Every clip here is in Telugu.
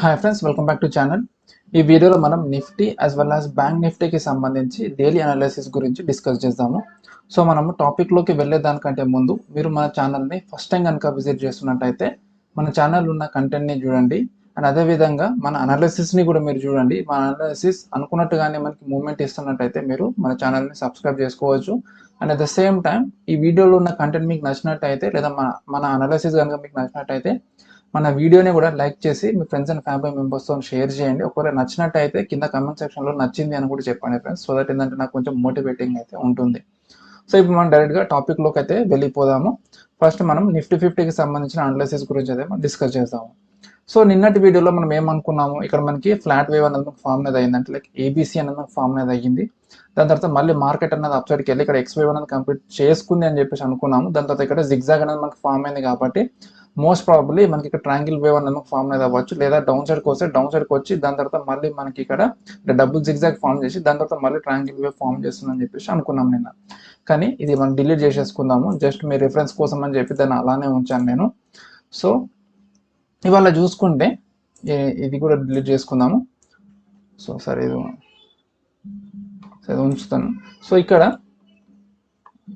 Hi friends, welcome back to channel. ఈ వీడియోలో మనం Nifty as well as bank నిఫ్టీకి సంబంధించి డైలీ అనాలిసిస్ గురించి డిస్కస్ చేద్దాము. సో మనము టాపిక్లోకి వెళ్ళేదానికంటే ముందు మీరు మన ఛానల్ని ఫస్ట్ టైం కనుక విజిట్ చేస్తున్నట్టయితే మన ఛానల్ ఉన్న కంటెంట్ని చూడండి. అండ్ అదేవిధంగా మన అనాలిసిస్ని కూడా మీరు చూడండి. మన అనాలిసిస్ అనుకున్నట్టుగానే మనకి మూవ్మెంట్ ఇస్తున్నట్టయితే మీరు మన ఛానల్ని సబ్స్క్రైబ్ చేసుకోవచ్చు. And at the same time ఈ వీడియోలో ఉన్న కంటెంట్ మీకు నచ్చినట్టయితే లేదా మన అనాలిసిస్ కనుక మీకు నచ్చినట్టయితే మన వీడియోని కూడా లైక్ చేసి మీ ఫ్రెండ్స్ అండ్ ఫ్యామిలీ మెంబర్స్తో షేర్ చేయండి. ఒకవేళ నచ్చినట్టయితే కింద కమెంట్ సెక్షన్లో నచ్చింది అని కూడా చెప్పండి ఫ్రెండ్స్. సో దట్ ఏంటంటే నాకు కొంచెం మోటివేటింగ్ అయితే ఉంటుంది. సో ఇప్పుడు మనం డైరెక్ట్గా టాపిక్లోకి అయితే వెళ్ళిపోదాము. ఫస్ట్ మనం నిఫ్టీ 50కి సంబంధించిన అనాలిసిస్ గురించి అయితే మనం డిస్కస్ చేద్దాము. సో నిన్నటి వీడియోలో మనం ఏమనుకున్నాము, ఇక్కడ మనకి ఫ్లాట్ వేవ్ అనేది మనకు ఫామ్ అనేది అయింది, అంటే లైక్ ఏబీసీ అనేది మనకు ఫామ్ అనేది అయ్యింది. దాని తర్వాత మళ్ళీ మార్కెట్ అనేది అప్ సైడ్కి వెళ్ళి ఇక్కడ ఎక్స్ వేవ్ అనేది కంప్లీట్ చేసుకుంది అని చెప్పేసి అనుకున్నాము. దాని తర్వాత ఇక్కడ జిగ్జాగ్ అనేది మనకు ఫామ్ అయింది కాబట్టి మోస్ట్ ప్రాబబ్లీ మనకి ఇక్కడ ట్రాంగిల్ వేవ్ అనేది ఫామ్ అనేది అవ్వచ్చు, లేదా డౌన్ సైడ్కి వస్తే డౌన్ సైడ్కి వచ్చి దాని తర్వాత మళ్ళీ మనకి ఇక్కడ డబుల్ జిగ్జాగ్ ఫామ్ చేసి దాని తర్వాత మళ్ళీ ట్రాంగిల్ వేవ్ ఫామ్ చేస్తుందని చెప్పేసి అనుకున్నాం నిన్న. కానీ ఇది మనం డిలీట్ చేసేసుకుందాము, జస్ట్ మీ రిఫరెన్స్ కోసం అని చెప్పి దాన్ని అలానే ఉంచాను నేను. సో ఇవాళ చూసుకుంటే ఇది కూడా డిలీట్ చేసుకుందాము. సో సరే ఇది ఉంచుతాను. సో ఇక్కడ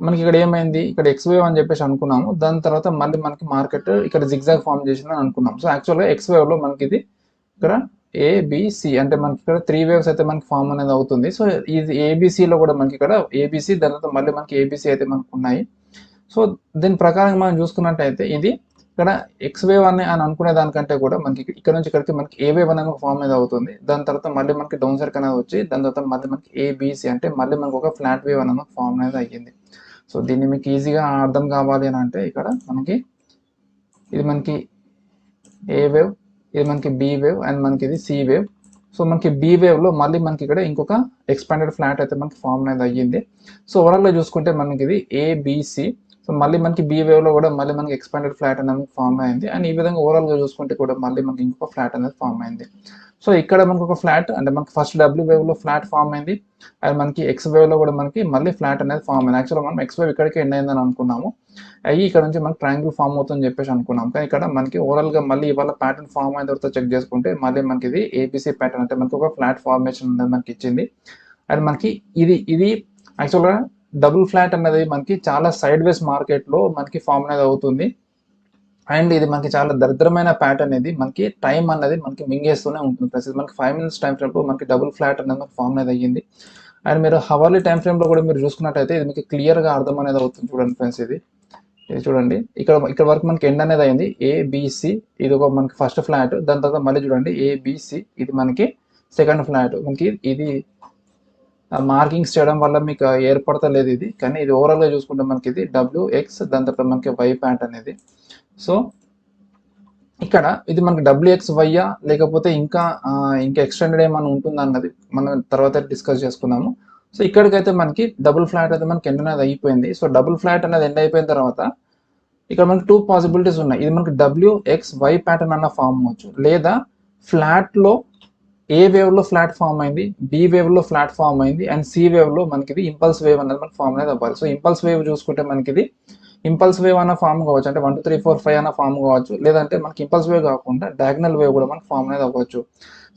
మనకి ఇక్కడ ఏమైంది, ఇక్కడ ఎక్స్ వేవ్ అని చెప్పేసి అనుకున్నాము. దాని తర్వాత మళ్ళీ మనకి మార్కెట్ ఇక్కడ జిగ్జాగ్ ఫామ్ చేసిందని అనుకున్నాం. సో యాక్చువల్గా ఎక్స్ వేవ్లో మనకి ఇది ఇక్కడ ఏబిసి అంటే మనకి ఇక్కడ 3 వేవ్స్ అయితే మనకి ఫామ్ అనేది అవుతుంది. సో ఇది ఏబిసిలో కూడా మనకి ఇక్కడ ఏబిసి, దాని తర్వాత మళ్ళీ మనకి ఏబిసి అయితే మనకు ఉన్నాయి. సో దీని ప్రకారం మనం చూసుకున్నట్టయితే ఇది ఇక్కడ ఎక్స్ వేవ్ అని అనుకునే దానికంటే కూడా మనకి ఇక్కడ నుంచి ఇక్కడికి మనకి ఏ వేవ్ అనేది ఫామ్ అనేది అవుతుంది. దాని తర్వాత మళ్ళీ మనకి డౌన్ సైడ్ అనేది వచ్చి దాని తర్వాత మళ్ళీ మనకి ఏబిసి అంటే మళ్ళీ మనకు ఒక ఫ్లాట్ వేవ్ అనేది ఫామ్ అనేది అయ్యింది. సో దీన్ని మీకు ఈజీగా అర్థం కావాలి అని అంటే ఇక్కడ మనకి ఇది మనకి ఏ వేవ్, ఇది మనకి బి వేవ్ అండ్ మనకి ఇది సి వేవ్. సో మనకి బి వేవ్లో మళ్ళీ మనకి ఇక్కడ ఇంకొక ఎక్స్పాండెడ్ ఫ్లాట్ అయితే మనకి ఫామ్ అనేది అయ్యింది. సో ఓవరాల్గా చూసుకుంటే మనకి ఇది ఏబిసి. సో మళ్ళీ మనకి బి వేవ్లో కూడా మళ్ళీ మనకి ఎక్స్పాండెడ్ ఫ్లాట్ అనేది ఫామ్ అయింది. అండ్ ఈ విధంగా ఓవరాల్గా చూసుకుంటే కూడా మళ్ళీ మనకి ఇంకొక ఫ్లాట్ అనేది ఫామ్ అయింది. సో ఇక్కడ మనకు ఒక ఫ్లాట్ అంటే మనకి ఫస్ట్ డబ్ల్యూ వేవ్లో ఫ్లాట్ ఫామ్ అయింది, అండ్ మనకి ఎక్స్ వేవ్లో కూడా మనకి మళ్ళీ ఫ్లాట్ అనేది ఫామ్ అయింది. యాక్చువల్గా మనం ఎక్స్ వేవ్ ఇక్కడికి ఎండ్ అయిందని అనుకున్నాము, అయ్యి ఇక్కడ నుంచి మనకి ట్రయాంగిల్ ఫామ్ అవుతుందని చెప్పేసి అనుకున్నాం. కానీ ఇక్కడ మనకి ఓవరాల్గా మళ్ళీ ఇవాళ ప్యాటర్న్ ఫామ్ అయిన తర్వాత చెక్ చేసుకుంటే మళ్ళీ మనకి ఇది ఏబిసి ప్యాటర్న్ అంటే మనకి ఒక ఫ్లాట్ ఫార్మేషన్ అనేది మనకి ఇచ్చింది. అండ్ మనకి ఇది యాక్చువల్గా డబుల్ ఫ్లాట్ అనేది మనకి చాలా సైడ్ వేస్ మార్కెట్లో మనకి ఫామ్ అనేది అవుతుంది. అండ్ ఇది మనకి చాలా దరిద్రమైన ప్యాటర్న్. ఇది మనకి టైం అన్నది మనకి మింగేస్తూనే ఉంటుంది. ప్రతి మనకి 5 minutes టైం ఫ్రేమ్లో మనకి డబుల్ ఫ్లాట్ అనేది మనకి ఫామ్ అనేది అయ్యింది. అండ్ మీరు హవర్లీ టైం ఫ్రేమ్లో కూడా మీరు చూసుకున్నట్టయితే ఇది మీకు క్లియర్గా అర్థం అనేది అవుతుంది. చూడండి ఫ్రెండ్స్, ఇది చూడండి ఇక్కడ వరకు మనకి ఎండ్ అనేది అయింది ఏబిసి, ఇది ఒక మనకి ఫస్ట్ ఫ్లాట్. దాని తర్వాత మళ్ళీ చూడండి ఏబిసి, ఇది మనకి సెకండ్ ఫ్లాట్. మనకి ఇది మార్కింగ్స్ చేయడం వల్ల మీకు ఏర్పడతలేదు ఇది, కానీ ఇది ఓవరాల్గా చూసుకుంటే మనకి ఇది డబ్ల్యూఎక్స్, దాని తర్వాత మనకి వై ప్యాట్ అనేది. సో ఇక్కడ ఇది మనకి డబ్ల్యూఎక్స్ వైయా లేకపోతే ఇంకా ఎక్స్టెండెడ్ ఏమైనా ఉంటుందా అన్నది మనం తర్వాత డిస్కస్ చేసుకుందాము. సో ఇక్కడికైతే మనకి డబుల్ ఫ్లాట్ అయితే మనకి ఎండ్ అనేది అయిపోయింది. సో డబుల్ ఫ్లాట్ అనేది ఎండ్ అయిపోయిన తర్వాత ఇక్కడ మనకి 2 పాసిబిలిటీస్ ఉన్నాయి. ఇది మనకి డబ్ల్యూఎక్స్ వై ప్యాటర్న్ అన్న ఫామ్ అవ్వచ్చు, లేదా ఫ్లాట్లో ఏ వేవ్లో ఫ్లాట్ ఫామ్ అయింది, బి వేవ్లో ఫ్లాట్ ఫామ్ అయింది, అండ్ సి వేవ్లో మనకి ఇది ఇంపల్స్ వేవ్ అనేది మనకి ఫామ్ అనేది అవ్వాలి. సో ఇంపల్స్ వేవ్ చూసుకుంటే మనకి ఇది ఇంపల్స్ వేవ్ అన్న ఫామ్ కావచ్చు, అంటే 1 2 3 4 5 అన్న ఫామ్ కావచ్చు, లేదంటే మనకి ఇంపల్స్ వేవ్ కాకుండా డయాగ్నల్ వేవ్ కూడా మనకి ఫామ్ అనేది అవ్వచ్చు.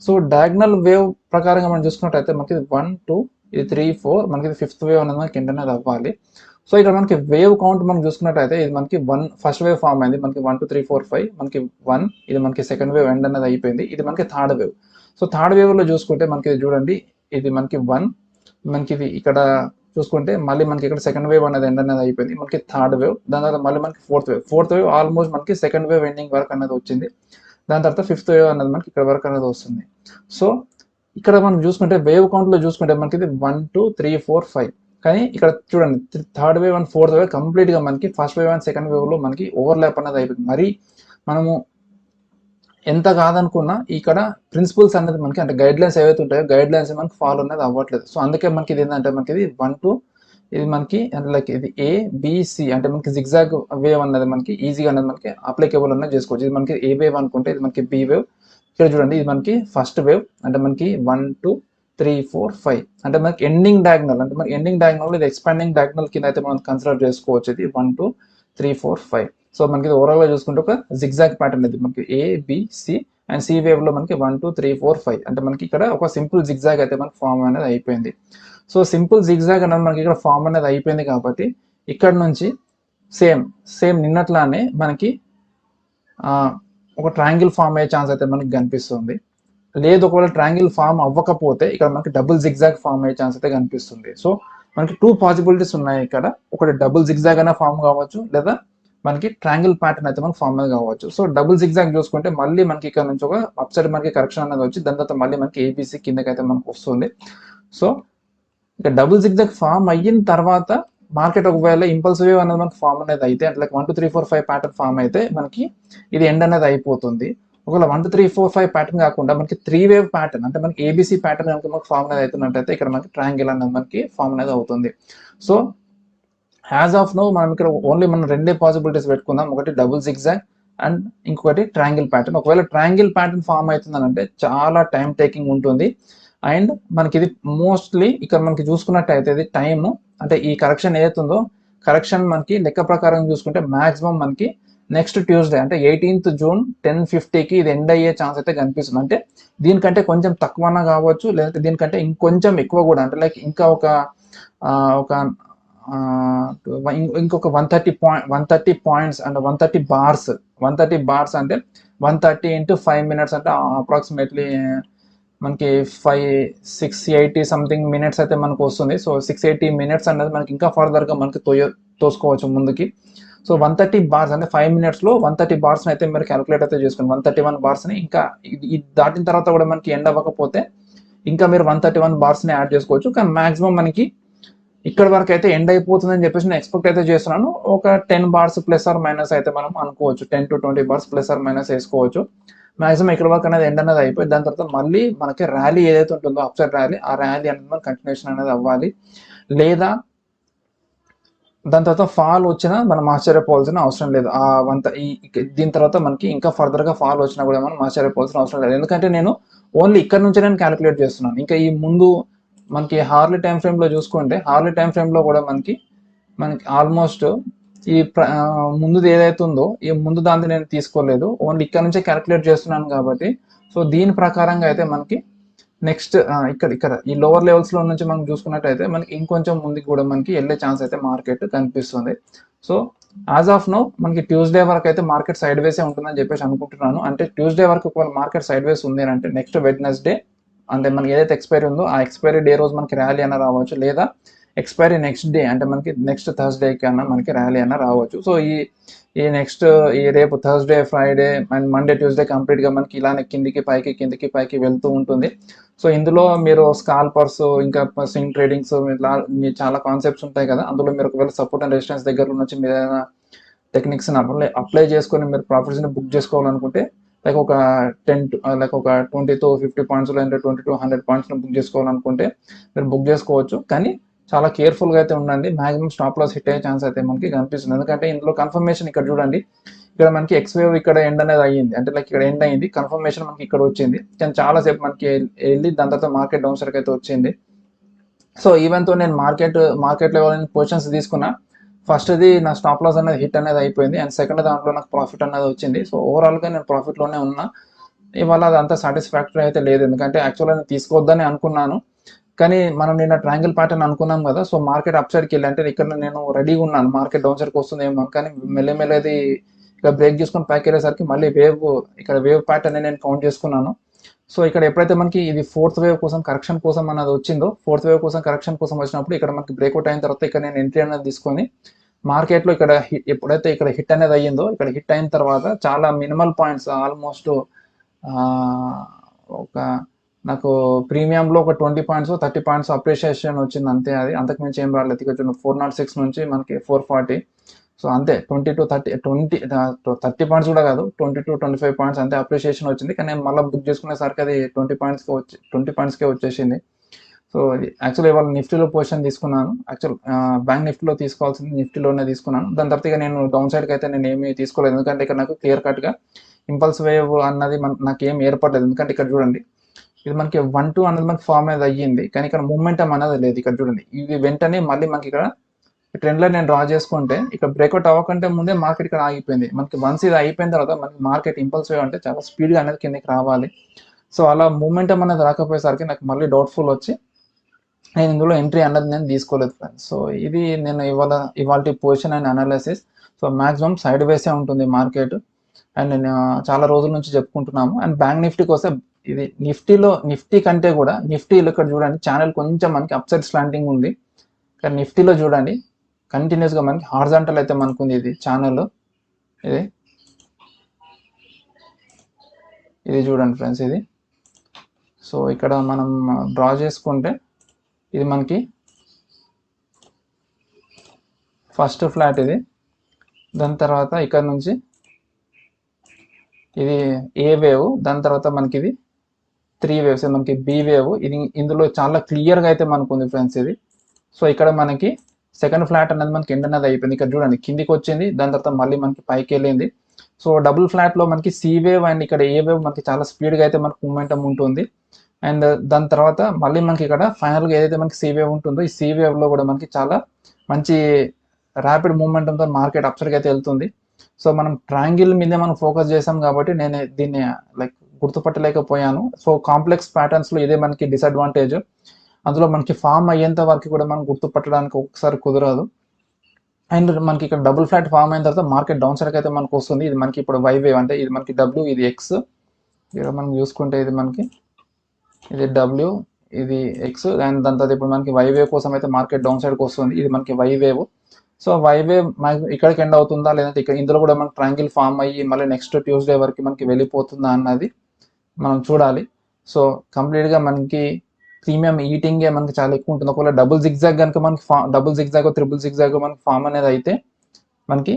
సో డయాగ్నల్ వేవ్ ప్రకారంగా మనం చూసుకున్నట్టయితే మనకి 1 2 ఇది 3 4 మనకి ఇది 5th వేవ్ అనేది మనకి ఎండ్ అనేది అవ్వాలి. సో ఇక్కడ మనకి వేవ్ కౌంట్ మనం చూసుకున్నట్టయితే ఇది మనకి 1 ఫస్ట్ వేవ్ ఫామ్ అయింది, మనకి 1 2 3 4 5 మనకి 1, ఇది మనకి సెకండ్ వేవ్ ఎండ్ అనేది అయిపోయింది, ఇది మనకి థర్డ్ వేవ్. సో థర్డ్ వేవ్లో చూసుకుంటే మనకి ఇది చూడండి, ఇది మనకి 1, మనకి ఇది ఇక్కడ చూసుకుంటే మళ్ళీ మనకి ఇక్కడ సెకండ్ వేవ్ అనేది ఎండ్ అనేది అయిపోయింది, మనకి థర్డ్ వేవ్. దాని తర్వాత మళ్ళీ మనకి ఫోర్త్ వేవ్ ఆల్మోస్ట్ మనకి సెకండ్ వేవ్ ఎండింగ్ వరకు అనేది వచ్చింది. దాని తర్వాత 5th వేవ్ అనేది మనకి ఇక్కడ వరకు అనేది వస్తుంది. సో ఇక్కడ మనం చూసుకుంటే వేవ్ కౌంట్లో చూసుకుంటే మనకి ఇది 1 2 3 4 5, కానీ ఇక్కడ చూడండి third wave and fourth wave కంప్లీట్గా మనకి ఫస్ట్ వేవ్ అండ్ సెకండ్ వేవ్లో మనకి ఓవర్లాప్ అనేది అయిపోయింది. మరి మనము ఎంత కాదనుకున్నా ఇక్కడ ప్రిన్సిపల్స్ అనేది మనకి అంటే గైడ్ లైన్స్ ఏవైతే ఉంటాయో గైడ్ లైన్స్ మనకి ఫాలో అనేది అవ్వట్లేదు. సో అందుకే మనకి ఇది ఏంటంటే మనకి ఇది 1 2 ఇది మనకి లైక్ ఇది ఏబిసి అంటే మనకి జిగ్జాగ్ వేవ్ అన్నది మనకి ఈజీగా అనేది మనకి అప్లికేబుల్ అనేది చేసుకోవచ్చు. ఇది మనకి ఏ వేవ్ అనుకుంటే ఇది మనకి బి వేవ్. ఇక్కడ చూడండి ఇది మనకి ఫస్ట్ వేవ్ అంటే మనకి 1 2 3 4 5 అంటే మనకి ఎండింగ్ డయాగ్నల్, అంటే మనకి ఎండింగ్ డయాగ్నల్ ఇది ఎక్స్పాండింగ్ డయాగ్నల్ కింద అయితే మనం కన్సిడర్ చేసుకోవచ్చు. ఇది 1 2 3 4 5. సో మనకి ఓవరాల్గా చూసుకుంటే ఒక జిగ్జాగ్ ప్యాటర్న్ ఇది మనకి ఏబిసి అండ్ సి వేవ్లో మనకి 1 2 3 4 5 అంటే మనకి ఇక్కడ ఒక సింపుల్ జిగ్జాగ్ అయితే మనకి ఫామ్ అనేది అయిపోయింది. సో సింపుల్ జిగ్జాగ్ అనేది మనకి ఇక్కడ ఫామ్ అనేది అయిపోయింది కాబట్టి ఇక్కడ నుంచి సేమ్ నిన్నట్లానే మనకి ఒక ట్రయాంగిల్ ఫామ్ అయ్యే ఛాన్స్ అయితే మనకి కనిపిస్తుంది. లేదు ఒకవేళ ట్రయాంగిల్ ఫామ్ అవ్వకపోతే ఇక్కడ మనకి డబుల్ జిగ్జాగ్ ఫామ్ అయ్యే ఛాన్స్ అయితే కనిపిస్తుంది. సో మనకి 2 పాసిబిలిటీస్ ఉన్నాయి ఇక్కడ. ఒకటి డబుల్ జిగ్జాగ్ అయినా ఫామ్ కావచ్చు, లేదా మనకి ట్రయాంగిల్ ప్యాటర్న్ అయితే మనకి ఫామ్ అనేది కావచ్చు. సో డబుల్ జిగ్జాగ్ చూసుకుంటే మళ్ళీ మనకి ఇక్కడ నుంచి ఒక అప్ సైడ్ మనకి కరెక్షన్ అనేది వచ్చి దాని తర్వాత మళ్ళీ మనకి ఏబీసీ కిందకైతే మనకు వస్తుంది. సో ఇక డబుల్ జిగ్జాగ్ ఫామ్ అయిన తర్వాత మార్కెట్ ఒకవేళ ఇంపల్స్ వేవ్ అనేది మనకి ఫామ్ అనేది అయితే అంటే లైక్ 1 2 3 4 5 ప్యాటర్న్ ఫామ్ అయితే మనకి ఇది ఎండ్ అనేది అయిపోతుంది. ఒకవేళ 1 2 3 4 5 ప్యాటర్న్ కాకుండా మనకి 3 వేవ్ ప్యాటర్న్ అంటే మనకి ఏబీసీ ప్యాటర్న్ కనుక మనకి ఫామ్ అనేది అవుతున్నట్టయితే ఇక్కడ మనకి ట్రయాంగిల్ అనేది మనకి ఫామ్ అనేది అవుతుంది. సో యాజ్ ఆఫ్ నో మనం ఇక్కడ ఓన్లీ మనం రెండే పాసిబిలిటీస్ పెట్టుకుందాం. ఒకటి డబుల్ జిగ్జాగ్ అండ్ ఇంకొకటి ట్రయాంగిల్ ప్యాటర్న్. ఒకవేళ ట్రయాంగిల్ ప్యాటర్న్ ఫామ్ అవుతుందని అంటే చాలా టైం టేకింగ్ ఉంటుంది. అండ్ మనకి ఇది మోస్ట్లీ ఇక్కడ మనకి చూసుకున్నట్టయితే ఇది టైము అంటే ఈ కరెక్షన్ ఏదైతుందో కరెక్షన్ మనకి లెక్క ప్రకారం చూసుకుంటే మాక్సిమం మనకి నెక్స్ట్ ట్యూస్డే అంటే 18th జూన్ 10:50కి ఇది ఎండ్ అయ్యే ఛాన్స్ అయితే కనిపిస్తుంది. అంటే దీనికంటే కొంచెం తక్కువనా కావచ్చు, లేదంటే దీనికంటే ఇంకొంచెం ఎక్కువ కూడా అంటే లైక్ ఇంకా ఇంకొక 130 పాయింట్స్ అంటే 130 బార్స్ అంటే 130 into 5 minutes అంటే అప్రాక్సిమేట్లీ మనకి 680 సంథింగ్ మినిట్స్ అయితే మనకు వస్తుంది. సో 680 minutes అనేది మనకి ఇంకా ఫర్దర్గా మనకి తోసుకోవచ్చు ముందుకి. సో 130 బార్స్ అంటే 5 minutesలో 130 బార్స్ని అయితే మీరు క్యాలిక్యులేట్ అయితే చేసుకోండి. 131 బార్స్ని ఇంకా ఇది దాటిన తర్వాత కూడా మనకి ఎండ్ అవ్వకపోతే ఇంకా మీరు 131 బార్స్ని యాడ్ చేసుకోవచ్చు. కానీ మాక్సిమం మనకి ఇక్కడ వరకు అయితే ఎండ్ అయిపోతుందని చెప్పేసి నేను ఎక్స్పెక్ట్ అయితే చేస్తున్నాను. ఒక 10 బార్స్ ప్లస్ ఆర్ మైనస్ అయితే మనం అనుకోవచ్చు. 10 to 20 bars plus or minus వేసుకోవచ్చు. మాక్సిమం ఇక్కడ వరకు అనేది ఎండ్ అనేది అయిపోయి దాని తర్వాత మళ్ళీ మనకి ర్యాలీ ఏదైతే ఉంటుందో అప్సైడ్ ర్యాలీ, ఆ ర్యాలీ అనేది మనకి కంటిన్యూషన్ అనేది అవ్వాలి. లేదా దాని తర్వాత ఫాల్ వచ్చినా మనం ఆశ్చర్యపోవాల్సిన అవసరం లేదు. దీని తర్వాత మనకి ఇంకా ఫర్దర్గా ఫాల్ వచ్చినా కూడా మనం ఆశ్చర్యపోవాల్సిన అవసరం లేదు. ఎందుకంటే నేను ఓన్లీ ఇక్కడ నుంచే నేను క్యాలిక్యులేట్ చేస్తున్నాను. ఇంకా ఈ ముందు మనకి హార్లీ టైం ఫ్రేమ్లో చూసుకుంటే హార్లీ టైం ఫ్రేమ్లో కూడా మనకి ఆల్మోస్ట్ ఈ ముందుది ఏదైతే ఉందో ఈ ముందు దాన్ని నేను తీసుకోలేదు, ఓన్లీ ఇక్కడ నుంచే క్యాలిక్యులేట్ చేస్తున్నాను కాబట్టి సో దీని ప్రకారంగా అయితే మనకి నెక్స్ట్ ఇక్కడ ఈ లోవర్ లెవెల్స్లో నుంచి మనం చూసుకున్నట్టయితే మనకి ఇంకొంచెం ముందుకు కూడా మనకి వెళ్ళే ఛాన్స్ అయితే మార్కెట్ కనిపిస్తుంది. సో యాజ్ ఆఫ్ నో మనకి ట్యూస్డే వరకు అయితే మార్కెట్ సైడ్ వేసే ఉంటుందని చెప్పేసి అనుకుంటున్నాను. అంటే ట్యూస్డే వరకు ఒకవేళ మార్కెట్ సైడ్ వేస్ ఉంది అంటే నెక్స్ట్ వెడ్నెస్డే అంటే మనకి ఏదైతే ఎక్స్పైరీ ఉందో ఆ ఎక్స్పైరీ డే రోజు మనకి ర్యాలీ అయినా రావచ్చు, లేదా ఎక్స్పైరీ నెక్స్ట్ డే అంటే మనకి నెక్స్ట్ థర్స్డేకి అన్నా మనకి ర్యాలీ అయినా రావచ్చు. సో ఈ రేపు Thursday, Friday and Monday, Tuesday కంప్లీట్గా మనకి ఇలానే కిందికి పైకి వెళ్తూ ఉంటుంది. సో ఇందులో మీరు స్కాల్పర్స్ ఇంకా స్వింగ్ ట్రేడింగ్స్ మీ చాలా కాన్సెప్ట్స్ ఉంటాయి కదా, అందులో మీరు ఒకవేళ సపోర్ట్ అండ్ రెసిస్టెన్స్ దగ్గర నుంచి మీరు ఏదైనా టెక్నిక్స్ని అప్లై చేసుకొని మీరు ప్రాఫిట్స్ని బుక్ చేసుకోవాలనుకుంటే లైక్ ఒక 20 to 50 పాయింట్స్ లేదా 20 to 100 పాయింట్స్ని బుక్ చేసుకోవాలనుకుంటే మీరు బుక్ చేసుకోవచ్చు. కానీ చాలా కేర్ఫుల్గా అయితే ఉండండి. మాక్సిమం స్టాప్ లాస్ హిట్ అయ్యే ఛాన్స్ అయితే మనకి కనిపిస్తుంది. ఎందుకంటే ఇందులో కన్ఫర్మేషన్ ఇక్కడ చూడండి, ఇక్కడ మనకి ఎక్స్ వేవ్ ఇక్కడ ఎండ్ అనేది అయ్యింది అంటే లైక్ ఇక్కడ ఎండ్ అయ్యింది, కన్ఫర్మేషన్ మనకి ఇక్కడ వచ్చింది. కానీ చాలాసేపు మనకి వెళ్ళి దాని తర్వాత మార్కెట్ డౌన్ సైడ్కి అయితే వచ్చింది. సో ఈవెన్తో నేను మార్కెట్ లెవెల్ పొజిషన్స్ తీసుకున్నా. ఫస్ట్ది నా స్టాప్ లాస్ అనేది హిట్ అనేది అయిపోయింది అండ్ సెకండ్ దాంట్లో నాకు ప్రాఫిట్ అనేది వచ్చింది. సో ఓవరాల్గా నేను ప్రాఫిట్లోనే ఉన్నా. ఇవాళ అది అంత సాటిస్ఫాక్టరీ అయితే లేదు, ఎందుకంటే యాక్చువల్గా నేను తీసుకోవద్దని అనుకున్నాను. కానీ మనం నిన్న ట్రయాంగిల్ ప్యాటర్న్ అనుకున్నాం కదా, సో మార్కెట్ అప్ సైడ్కి వెళ్ళి అంటే ఇక్కడ నేను రెడీగా ఉన్నాను మార్కెట్ డౌన్ సైడ్కి వస్తుందేమో, కానీ మెల్లది ఇక్కడ బ్రేక్ చేసుకొని పైకి వెళ్ళేసరికి మళ్ళీ వేవ్ ప్యాటర్న్ నేను కౌంట్ చేసుకున్నాను. సో ఇక్కడ ఎప్పుడైతే మనకి ఇది ఫోర్త్ వేవ్ కోసం కరెక్షన్ కోసం అన్నది వచ్చిందో, ఫోర్త్ వేవ్ కోసం కరెక్షన్ కోసం వచ్చినప్పుడు ఇక్కడ మనకి బ్రేక్అవుట్ అయిన తర్వాత ఇక్కడ నేను ఎంట్రీ అనేది తీసుకొని మార్కెట్లో ఇక్కడ ఎప్పుడైతే ఇక్కడ హిట్ అనేది అయ్యిందో, ఇక్కడ హిట్ అయిన తర్వాత చాలా మినిమల్ పాయింట్స్ ఆల్మోస్ట్ నాకు ప్రీమియంలో ఒక 20 పాయింట్స్ 30 పాయింట్స్ అప్రిషియేషన్ వచ్చింది అంతే. అది అంతకుమించి ఏం రాలేదు. ఇక 406 నుంచి మనకి 440. సో అంతే 30 పాయింట్స్ కూడా కాదు, 20 to 25 పాయింట్స్ అంతే అప్రిషియేషన్ వచ్చింది. కానీ నేను మళ్ళీ బుక్ చేసుకునేసరికి అది 20 పాయింట్స్కే వచ్చేసింది. సో యాక్చువల్లీ ఇవాళ నిఫ్టీలో పొజిషన్ తీసుకున్నాను. బ్యాంక్ నిఫ్టీలో తీసుకోవాల్సింది నిఫ్టీలోనే తీసుకున్నాను. దాని తర్వాత ఇక నేను డౌన్ సైడ్కి అయితే నేను ఏమీ తీసుకోలేదు, ఎందుకంటే ఇక్కడ నాకు క్లియర్ కట్గా ఇంపల్స్ వేవ్ అన్నది నాకు ఏం ఏర్పడలేదు. ఎందుకంటే ఇక్కడ చూడండి, ఇది మనకి 1-2 అనేది మనకి ఫామ్ అనేది అయ్యింది, కానీ ఇక్కడ మూమెంటం అనేది లేదు. ఇక్కడ చూడండి, ఇది వెంటనే మళ్ళీ మనకి ఇక్కడ ట్రెండ్ లైన్ నేను డ్రా చేసుకుంటే ఇక్కడ బ్రేక్అవుట్ అవ్వకంటే ముందే మార్కెట్ ఇక్కడ ఆగిపోయింది. మనకి వన్స్ ఇది అయిపోయిన తర్వాత మనకి మార్కెట్ ఇంపల్సివ్ అంటే చాలా స్పీడ్గా అనేది కిందకి రావాలి. సో అలా మూమెంటం అనేది రాకపోయేసరికి నాకు మళ్ళీ డౌట్ఫుల్ వచ్చి నేను ఇందులో ఎంట్రీ అన్నది నేను తీసుకోలేదు ఫ్రెండ్స్. సో ఇది నేను ఇవాళ position and analysis. So maximum side వేసే ఉంటుంది మార్కెట్ అండ్ నేను చాలా రోజుల నుంచి చెప్పుకుంటున్నాము. అండ్ బ్యాంక్ నిఫ్టీకి వస్తే ఇది నిఫ్టీ కంటే కూడా నిఫ్టీలో ఇక్కడ చూడండి ఛానల్ కొంచెం మనకి అప్సైడ్ స్లాంటింగ్ ఉంది. కానీ నిఫ్టీలో చూడండి కంటిన్యూస్గా మనకి హారిజాంటల్ అయితే మనకుంది ఇది ఛానల్. ఇది చూడండి ఫ్రెండ్స్ ఇది. సో ఇక్కడ మనం డ్రా చేసుకుంటే ఇది మనకి ఫస్ట్ ఫ్లాట్ ఇది. దాని తర్వాత ఇక్కడ నుంచి ఇది ఏ వేవ్, దాని తర్వాత మనకి ఇది 3 వేవ్స్, మనకి బి వేవ్. ఇది ఇందులో చాలా క్లియర్గా అయితే మనకు ఉంది ఫ్రెండ్స్ ఇది. సో ఇక్కడ మనకి సెకండ్ ఫ్లాట్ అనేది మనకి ఎండ్ అనేది అయిపోయింది. ఇక్కడ చూడండి కిందికి వచ్చింది, దాని తర్వాత మళ్ళీ మనకి పైకి వెళ్ళింది. సో డబుల్ ఫ్లాట్లో మనకి సి వేవ్ అండ్ ఇక్కడ ఏ వేవ్ మనకి చాలా స్పీడ్గా అయితే మనకు మూమెంటం ఉంటుంది. అండ్ దాని తర్వాత మళ్ళీ మనకి ఇక్కడ ఫైనల్గా ఏదైతే మనకి సి వేవ్ ఉంటుందో ఈ సి వేవ్లో కూడా మనకి చాలా మంచి ర్యాపిడ్ మూమెంటంతో మార్కెట్ అప్సైడ్కి అయితే వెళ్తుంది. సో మనం ట్రయాంగిల్ మీదే మనం ఫోకస్ చేసాం కాబట్టి నేను దీన్ని లైక్ గుర్తుపట్టలేకపోయాను. సో కాంప్లెక్స్ ప్యాటర్న్స్లో ఇదే మనకి డిసడ్వాంటేజ్. అందులో మనకి ఫామ్ అయ్యేంత వరకు కూడా మనం గుర్తుపట్టడానికి ఒకసారి కుదరదు. అండ్ మనకి ఇక్కడ డబుల్ ఫ్లాట్ ఫామ్ అయిన తర్వాత మార్కెట్ డౌన్ సైడ్కి అయితే మనకు వస్తుంది. ఇది మనకి ఇప్పుడు వై వేవ్, అంటే ఇది మనకి డబ్ల్యూ, ఇది ఎక్స్. ఇక్కడ మనం చూసుకుంటే ఇది మనకి ఇది డబ్ల్యూ, ఇది ఎక్స్. అండ్ దాని తర్వాత ఇప్పుడు మనకి వై వేవ్ కోసం అయితే మార్కెట్ డౌన్ సైడ్కి వస్తుంది. ఇది మనకి Y wave. So Y wave ఇక్కడికి ఎండ్ అవుతుందా లేదంటే ఇక్కడ ఇందులో కూడా మనకి ట్రయాంగిల్ ఫామ్ అయ్యి మళ్ళీ నెక్స్ట్ ట్యూస్డే వరకు మనకి వెళ్ళిపోతుందా అన్నది మనం చూడాలి. సో కంప్లీట్గా మనకి ప్రీమియం ఈటింగే మనకి చాలా ఎక్కువ ఉంటుంది. ఒకవేళ డబుల్ జిగ్జాగ్ కనుక మనకి డబుల్ జిగ్జాగ్ త్రిబుల్ జిగ్జాగ్ మనకి ఫామ్ అనేది అయితే మనకి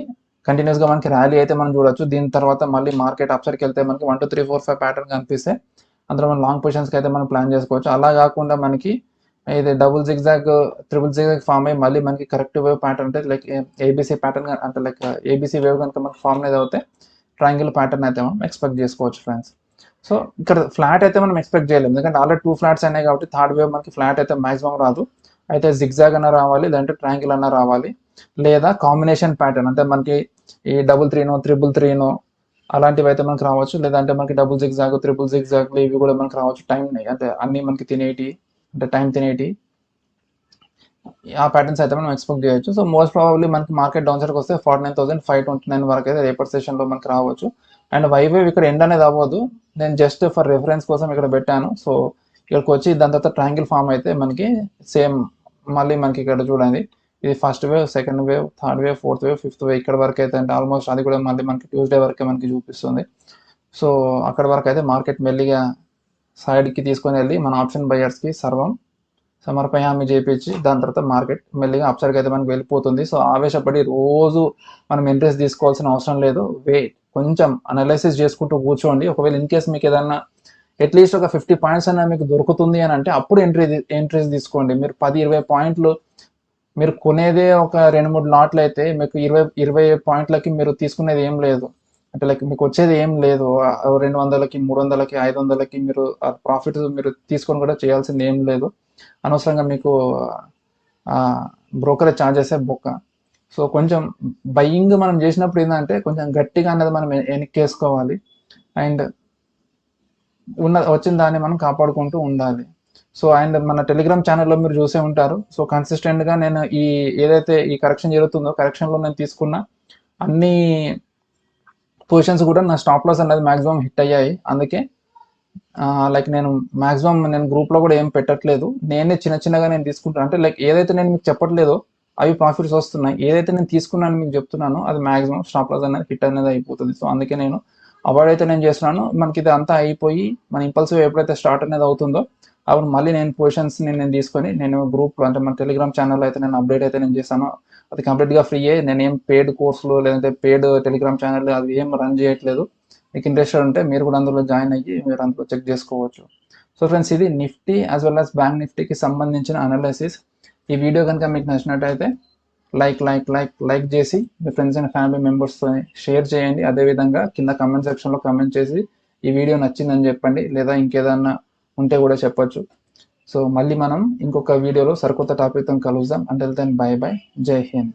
కంటిన్యూస్గా మనకి ర్యాలీ అయితే మనం చూడొచ్చు. దీని తర్వాత మళ్ళీ మార్కెట్ అప్సైడ్కి వెళ్తే మనకి 1 2 3 4 5 ప్యాటర్న్ కనిపిస్తే అందులో మనం లాంగ్ పొజిషన్స్కి అయితే మనం ప్లాన్ చేసుకోవచ్చు. అలా కాకుండా మనకి ఇది double zigzag triple zigzag form అయ్యి మళ్ళీ మనకి కరెక్ట్ వేవ్ ప్యాటర్న్ అంటే లైక్ ఏబీసీ ప్యాటర్న్ అంటే లైక్ ఏబీసీ వేవ్ కనుక మనకి ఫామ్ అనేది అవుతే ట్రయాంగిల్ ప్యాటర్న్ అయితే మనం ఎక్స్పెక్ట్ చేసుకోవచ్చు ఫ్రెండ్స్. సో ఇక్కడ ఫ్లాట్ అయితే మనం ఎక్స్పెక్ట్ చేయలేము, ఎందుకంటే ఆల్రెడీ 2 ఫ్లాట్స్ అయినాయి కాబట్టి థర్డ్ వేవ్ మనకి ఫ్లాట్ అయితే మాక్సిమం రాదు. అయితే జిగ్జాగ్ అన్న రావాలి, లేదంటే ట్రయాంగిల్ అన్న రావాలి, లేదా కాంబినేషన్ ప్యాటర్న్ అంటే మనకి ఈ 3-3నో 3-3నో అలాంటివి అయితే మనకి రావచ్చు. లేదంటే మనకి డబుల్ జిగ్జాగ్ త్రిబుల్ జిగ్జాగ్ ఇవి కూడా మనకి రావచ్చు. టైం అంటే అన్ని మనకి తినేటి అంటే టైం తినేటి ఆ ప్యాటర్న్స్ అయితే మనం ఎక్స్పెక్ట్ చేయొచ్చు. సో మోస్ట్ ప్రాబబ్లీ మనకి మార్కెట్ డౌన్ సైడ్కి వస్తే 49,529 వరకు అయితే రేపటి సెషన్లో మనకి రావచ్చు. అండ్ వై వేవ్ ఇక్కడ ఎండ్ అనేది అవ్వదు, నేను జస్ట్ ఫర్ రెఫరెన్స్ కోసం ఇక్కడ పెట్టాను. సో ఇక్కడికి వచ్చి దాని తర్వాత ట్రయాంగిల్ ఫామ్ అయితే మనకి సేమ్ మళ్ళీ మనకి ఇక్కడ చూడండి ఇది first wave, second wave, third wave, fourth wave, fifth wave ఇక్కడ వరకు అయితే అంటే ఆల్మోస్ట్ అది కూడా మళ్ళీ మనకి ట్యూస్డే వరకే మనకి చూపిస్తుంది. సో అక్కడ వరకు అయితే మార్కెట్ మెల్లిగా సైడ్కి తీసుకొని వెళ్ళి మన ఆప్షన్ బయర్స్కి సమర్పయామి చేపించి దాని తర్వాత మార్కెట్ మెల్లిగా అప్సైడ్కి అయితే మనకి వెళ్ళిపోతుంది. సో ఆవేశపడి రోజు మనం ఇంట్రెస్ట్ తీసుకోవాల్సిన అవసరం లేదు. కొంచెం అనలైసిస్ చేసుకుంటూ కూర్చోండి. ఒకవేళ ఇన్ కేస్ మీకు ఏదన్నా అట్లీస్ట్ ఒక 50 పాయింట్స్ అన్న మీకు దొరుకుతుంది అని అంటే అప్పుడు ఎంట్రీస్ తీసుకోండి. మీరు 10-20 పాయింట్లు మీరు కొనేదే ఒక 2-3 లాట్లు అయితే మీకు 20 పాయింట్లకి మీరు తీసుకునేది ఏం లేదు, అంటే లైక్ మీకు వచ్చేది ఏం లేదు. 200కి 300కి 500కి మీరు ప్రాఫిట్ మీరు తీసుకొని కూడా చేయాల్సింది ఏం లేదు. అనవసరంగా మీకు బ్రోకరేజ్ ఛార్జెసే బొక్క. సో కొంచెం బయింగ్ మనం చేసినప్పుడు ఏంటంటే కొంచెం గట్టిగా అన్నది మనం వెనక్కేసుకోవాలి అండ్ వచ్చిన దాన్ని మనం కాపాడుకుంటూ ఉండాలి. సో అండ్ మన టెలిగ్రామ్ ఛానల్లో మీరు చూసే ఉంటారు. సో కన్సిస్టెంట్గా నేను ఏదైతే ఈ కరెక్షన్ జరుగుతుందో కరెక్షన్లో నేను తీసుకున్న అన్ని పొజిషన్స్ కూడా నా స్టాప్ లాస్ అనేది మాక్సిమం హిట్ అయ్యాయి. అందుకే లైక్ నేను మాక్సిమం నేను గ్రూప్లో కూడా ఏం పెట్టట్లేదు, నేనే చిన్నగా నేను తీసుకుంటాను. అంటే లైక్ ఏదైతే నేను మీకు చెప్పట్లేదో అవి ప్రాఫిట్స్ వస్తున్నాయి, ఏదైతే నేను తీసుకున్నాను మీకు చెప్తున్నానో అది మాక్సిమం స్టాప్ లాస్ అనేది హిట్ అనేది అయిపోతుంది. సో అందుకే నేను అవాయిడ్ అయితే నేను చేస్తున్నాను. మనకి ఇది అంతా అయిపోయి మన ఇంపల్సివ్ ఎప్పుడైతే స్టార్ట్ అనేది అవుతుందో అప్పుడు మళ్ళీ నేను పొజిషన్స్ నేను తీసుకొని నేను గ్రూప్లో అంటే మన టెలిగ్రామ్ ఛానల్లో అయితే నేను అప్డేట్ అయితే నేను చేస్తాను. అది కంప్లీట్గా ఫ్రీయే, నేనేం పెయిడ్ కోర్సులు లేదంటే పెయిడ్ టెలిగ్రామ్ ఛానల్ అది ఏం రన్ చేయట్లేదు. మీకు ఇంట్రెస్ట్ ఉంటే మీరు కూడా అందులో జాయిన్ అయ్యి మీరు అందులో చెక్ చేసుకోవచ్చు. సో ఫ్రెండ్స్ ఇది Nifty as well as bank నిఫ్టీకి సంబంధించిన అనాలిసిస్. ఈ వీడియో కనుక మీకు నచ్చినట్టయితే లైక్ చేసి మీ ఫ్రెండ్స్ అండ్ ఫ్యామిలీ మెంబర్స్తో షేర్ చేయండి. అదేవిధంగా కింద కమెంట్ సెక్షన్లో కమెంట్ చేసి ఈ వీడియో నచ్చిందని చెప్పండి, లేదా ఇంకేదన్నా ఉంటే కూడా చెప్పొచ్చు. సో మళ్ళీ మనం ఇంకొక వీడియోలో సరికొత్త టాపిక్తో కలుద్దాం. అంటిల్ దెన్ బై బై, జై హింద్.